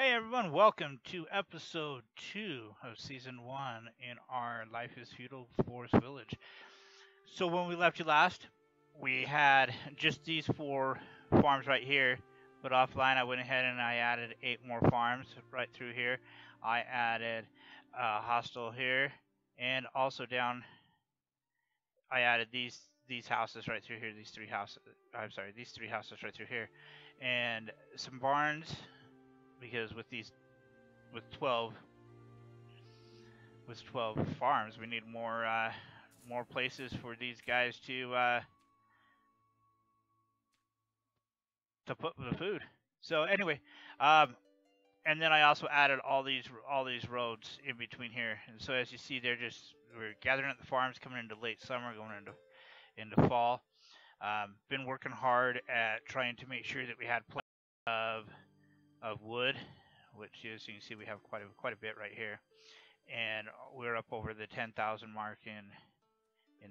Hey everyone, welcome to episode 2 of season 1 in our Life is Feudal Forest Village. So when we left you last, we had just these 4 farms right here, but offline I went ahead and I added 8 more farms right through here. I added a hostel here, and also down I added these houses right through here, these 3 houses. I'm sorry, these 3 houses right through here, and some barns because with 12 with 12 farms, we need more places for these guys to put the food. So anyway, um, and then I also added all these roads in between here. And so as you see, we're gathering at the farms, coming into late summer, going into fall. Been working hard at trying to make sure that we had plenty of wood, which as you can see we have quite a bit right here, and we're up over the 10,000 mark in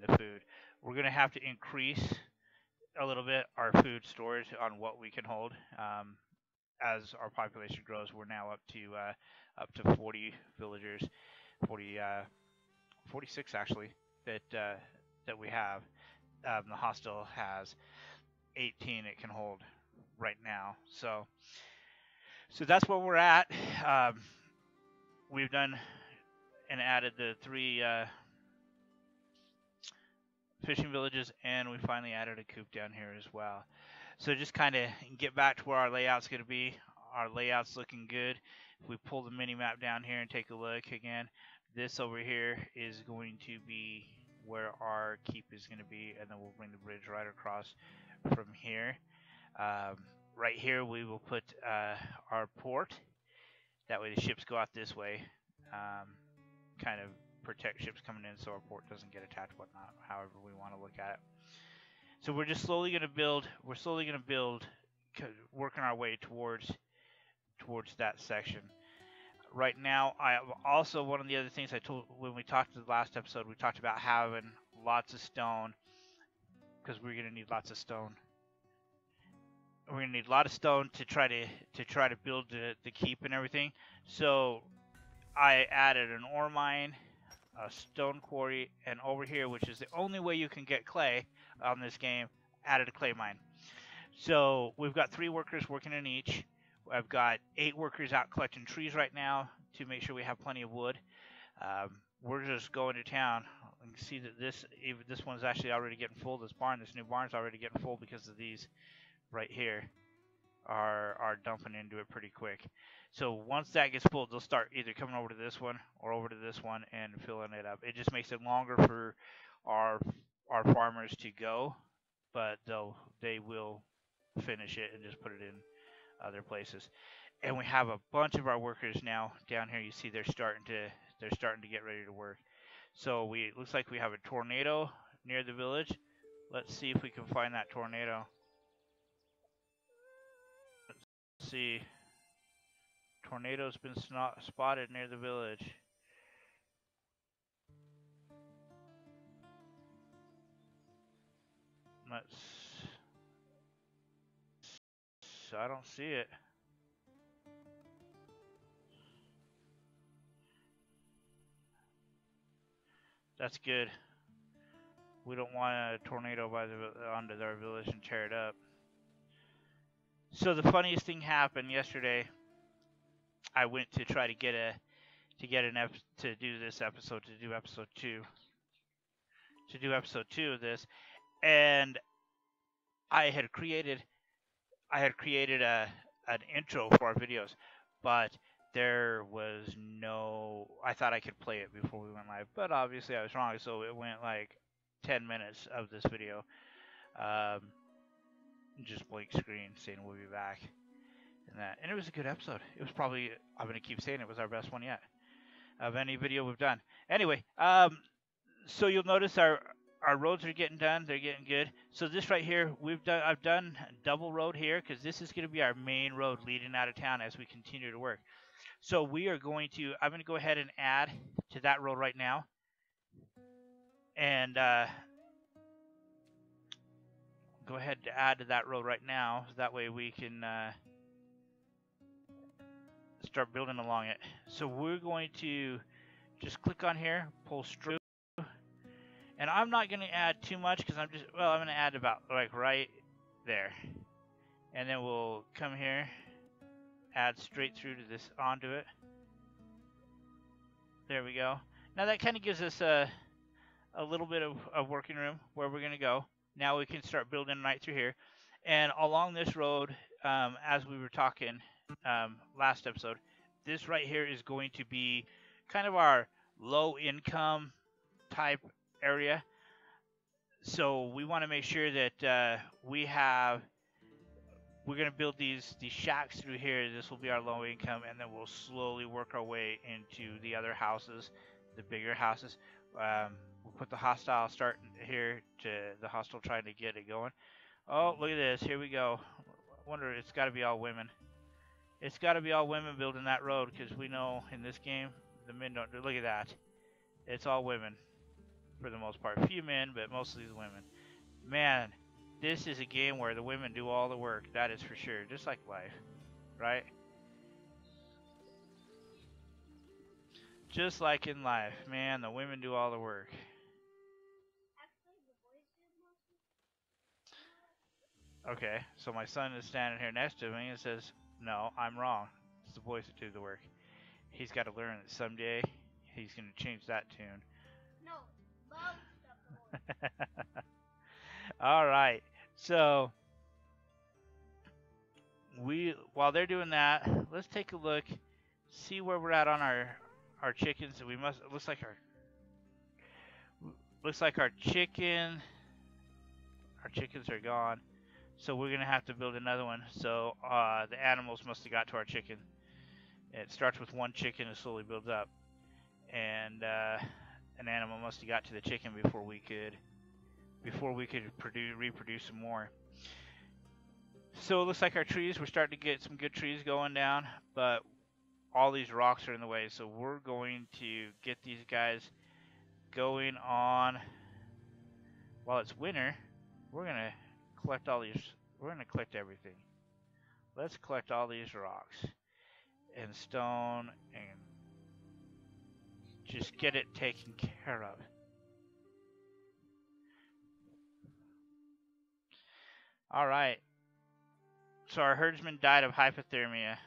the food. We're gonna have to increase a little bit our food storage on what we can hold. As our population grows, we're now up to 40 villagers, 40 46 actually that we have. The hostel has 18 it can hold right now. So that's where we're at. We've done and added the 3 fishing villages, and we finally added a coop down here as well. So just kind of get back to where our layout's going to be. Our layout's looking good. If we pull the mini map down here and take a look again, this over here is going to be where our keep is going to be, and then we'll bring the bridge right across from here. Right here we will put our port. That way the ships go out this way, kind of protect ships coming in so our port doesn't get attacked, whatnot, however we want to look at it. So we're just slowly going to build, working our way towards that section. Right now, I also, one of the other things I told when we talked to the last episode, we talked about having lots of stone, because we're going to need lots of stone. We're going to need a lot of stone to try to build the keep and everything. So I added an ore mine, a stone quarry, and over here, which is the only way you can get clay on this game, added a clay mine. So we've got 3 workers working in each. I've got 8 workers out collecting trees right now to make sure we have plenty of wood. We're just going to town. You can see that this one's actually already getting full. This new barn's already getting full because of these right here are dumping into it pretty quick. So once that gets full, they'll start either coming over to this one or over to this one and filling it up. It just makes it longer for our farmers to go, but they will finish it and just put it in other places. And we have a bunch of our workers now down here. You see they're starting to get ready to work. So it looks like we have a tornado near the village. Let's see if we can find that tornado. Let's see. Tornado's been spotted near the village. I don't see it. That's good. We don't want a tornado onto our village and tear it up. So the funniest thing happened yesterday. I went to try to do this episode, to do episode 2 of this, and I had created an intro for our videos, but there was no. I thought I could play it before we went live, but obviously I was wrong. So it went like 10 minutes of this video, just blank screen saying we'll be back, and it was a good episode. It was probably, I'm gonna keep saying it was our best one yet of any video we've done. Anyway, so you'll notice our roads are getting done. They're getting good. So this right here, I've done double road here because this is going to be our main road leading out of town as we continue to work. So I'm going to go ahead and add to that road right now. And go ahead to add to that road right now. So that way we can start building along it. So we're going to just click on here, pull through, and I'm not going to add too much because I'm going to add about like right there, and then we'll come here, add straight through to this onto it. There we go. Now that kind of gives us a little bit of working room where we're going to go. Now we can start building right through here. And along this road, as we were talking last episode, this right here is going to be kind of our low income type area. So we want to make sure that we're going to build these shacks through here. This will be our low income, and then we'll slowly work our way into the other houses, the bigger houses. We'll put the hostile start here to the hostile trying to get it going. Oh, look at this. Here we go. I wonder, it's got to be all women. It's got to be all women building that road, because we know in this game, the men don't do. Look at that. It's all women for the most part. A few men, but mostly the women. Man, this is a game where the women do all the work. That is for sure. Just like life, right? Just like in life. Man, the women do all the work. Okay, so my son is standing here next to me and says, no, I'm wrong. It's the boys that do the work. He's got to learn that someday he's going to change that tune. No, both the boys. All right, so while they're doing that, let's take a look, see where we're at on our chickens. We must. It looks like our chickens are gone. So we're gonna have to build another one. So the animals must have got to our chicken. It starts with one chicken and slowly builds up, and an animal must have got to the chicken before we could reproduce some more. So it looks like our trees, we're starting to get some good trees going down, but all these rocks are in the way. So we're going to get these guys going on while it's winter. We're gonna collect all these. We're gonna collect everything. Let's collect all these rocks and stone and just get it taken care of. All right. So our herdsman died of hypothermia.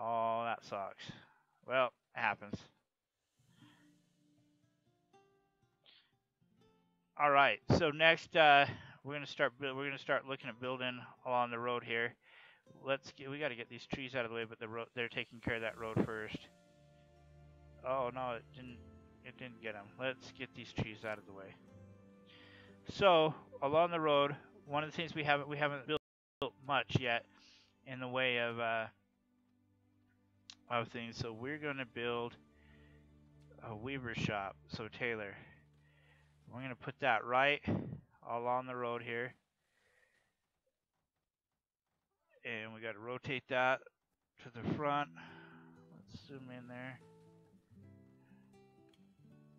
Oh, that sucks. Well, it happens. All right. So next, we're gonna start looking at building along the road here. We got to get these trees out of the way, but they're taking care of that road first. Oh no, it didn't get them. Let's get these trees out of the way. So along the road, one of the things we haven't built much yet in the way of things. So we're gonna build a weaver shop. So tailor. We're gonna put that right along the road here. And we got to rotate that to the front. Let's zoom in there.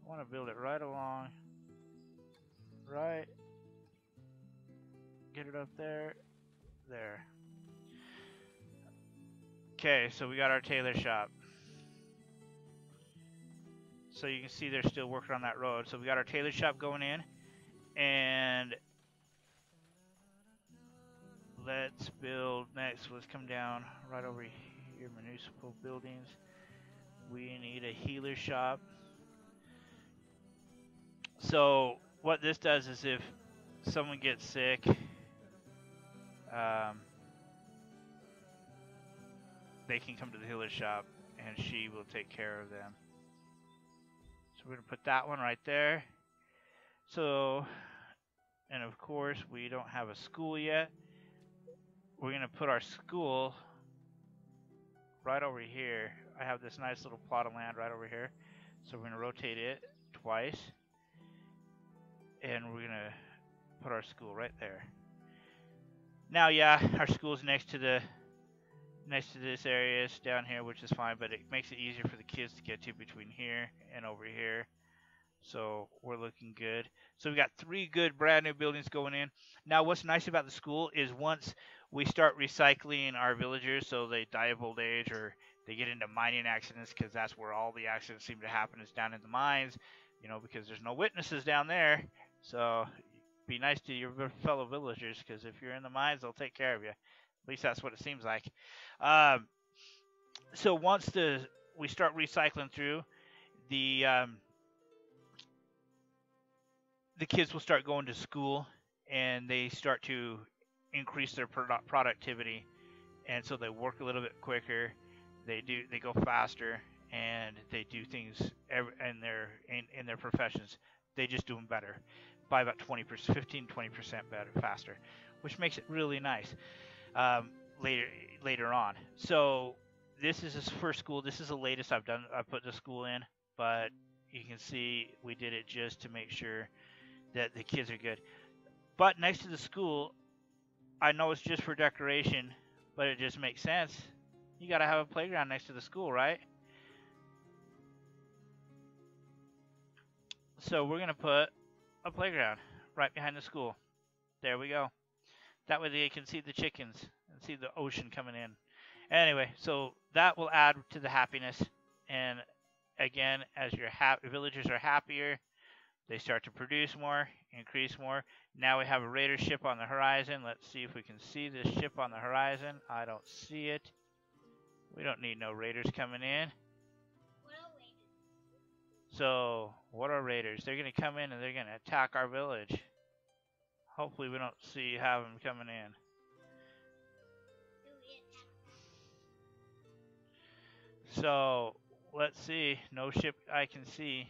I want to build it right along. Right. Get it up there. There. Okay, so we got our tailor shop. So you can see they're still working on that road. So we got our tailor shop going in. And let's build next. Let's come down right over here, municipal buildings. We need a healer shop. So what this does is if someone gets sick, they can come to the healer shop and she will take care of them. So we're going to put that one right there. So, and of course we don't have a school yet. We're going to put our school right over here. I have this nice little plot of land right over here. So we're going to rotate it twice. And we're going to put our school right there. Now, yeah, our school's next to this area down here, which is fine, but it makes it easier for the kids to get to between here and over here. So we're looking good. So we got 3 good brand new buildings going in. Now what's nice about the school is once we start recycling our villagers so they die of old age or they get into mining accidents, because that's where all the accidents seem to happen, is down in the mines, because there's no witnesses down there. So be nice to your fellow villagers, because if you're in the mines, they'll take care of you. At least that's what it seems like. So once we start recycling through, the kids will start going to school, and they start to increase their productivity, and so they work a little bit quicker. They go faster, and they do things in their professions. They just do them better by about 20%, 15-20% better, faster, which makes it really nice later on. So this is his first school. This is the latest I put the school in, but you can see we did it just to make sure that the kids are good. But next to the school, I know it's just for decoration, but it just makes sense. You got to have a playground next to the school, right? So we're going to put a playground right behind the school. There we go. That way they can see the chickens and see the ocean coming in. Anyway, so that will add to the happiness. And again, as your villagers are happier, they start to produce more, increase more. Now we have a raider ship on the horizon. Let's see if we can see this ship on the horizon. I don't see it. We don't need no raiders coming in. So, what are raiders? They're going to come in and they're going to attack our village. Hopefully we don't have them coming in. So, let's see. No ship I can see.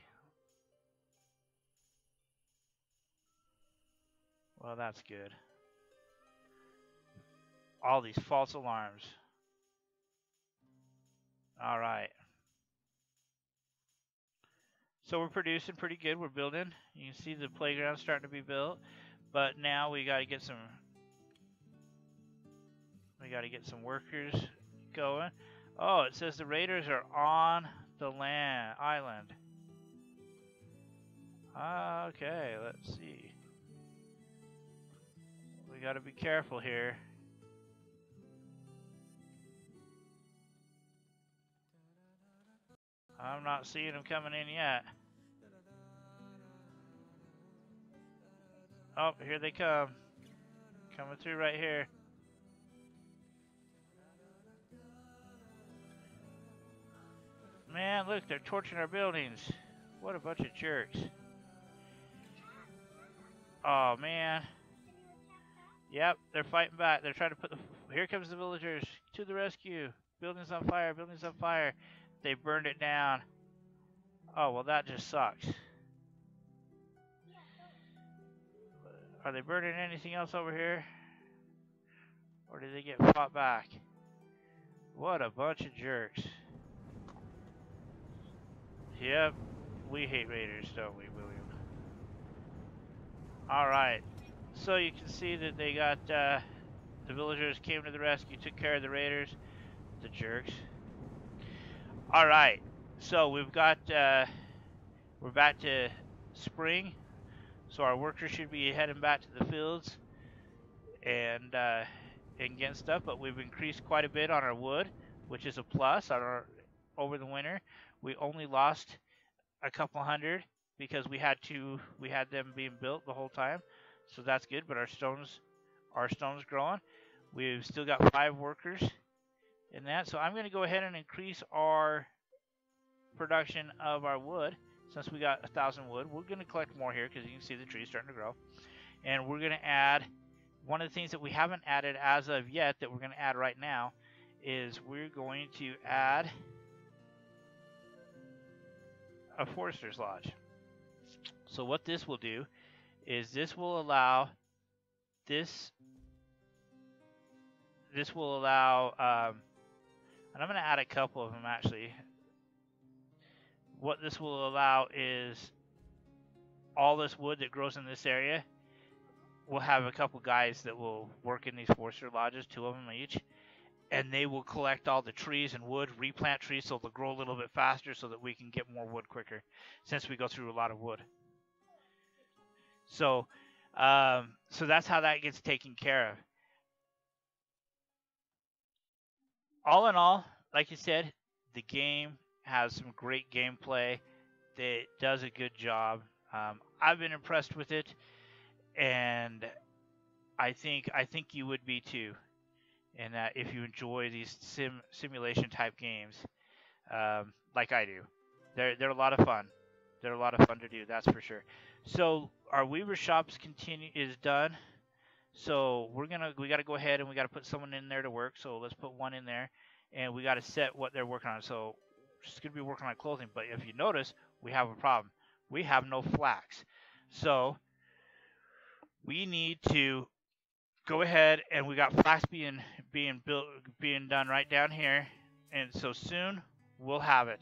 Well, that's good. All these false alarms. All right. So we're producing pretty good. We're building. You can see the playground starting to be built. But now we got to get some workers going. Oh, it says the raiders are on the island. Okay, let's see. We got to be careful here. I'm not seeing them coming in yet. Oh, here they come. Coming through right here. Man, look, they're torching our buildings. What a bunch of jerks. Oh, man. Yep, they're fighting back. They're trying to put here comes the villagers to the rescue. Buildings on fire, buildings on fire. They burned it down. Oh, well, that just sucks. Are they burning anything else over here? Or did they get fought back? What a bunch of jerks. Yep, we hate raiders, don't we, William? Alright, so you can see that they got, the villagers came to the rescue, took care of the raiders, the jerks. Alright, so we've got, we're back to spring, so our workers should be heading back to the fields and getting stuff, but we've increased quite a bit on our wood, which is a plus over the winter. We only lost a couple hundred because we had them being built the whole time, so that's good. But our stones growing. We've still got 5 workers in that, so I'm going to go ahead and increase our production of our wood. Since we got 1,000 wood, we're going to collect more here because you can see the trees starting to grow, and we're going to add one of the things that we haven't added as of yet that we're going to add right now is we're going to add a forester's lodge. So what this will do is this will allow and I'm going to add a couple of them actually. What this will allow is all this wood that grows in this area, we'll have a couple guys that will work in these forester lodges, 2 of them each, and they will collect all the trees and wood, replant trees so they'll grow a little bit faster so that we can get more wood quicker since we go through a lot of wood. So so that's how that gets taken care of. All in all, like you said, the game has some great gameplay. It does a good job. I've been impressed with it, and I think you would be too. And if you enjoy these simulation type games, like I do, they're a lot of fun. They're a lot of fun to do. That's for sure. So our Weaver Shops is done. So we got to go ahead and we got to put someone in there to work. So let's put one in there, and we got to set what they're working on. So she's gonna be working on clothing. But if you notice, we have a problem. We have no flax. So we need to go ahead, and we got flax being done right down here, and so soon we'll have it.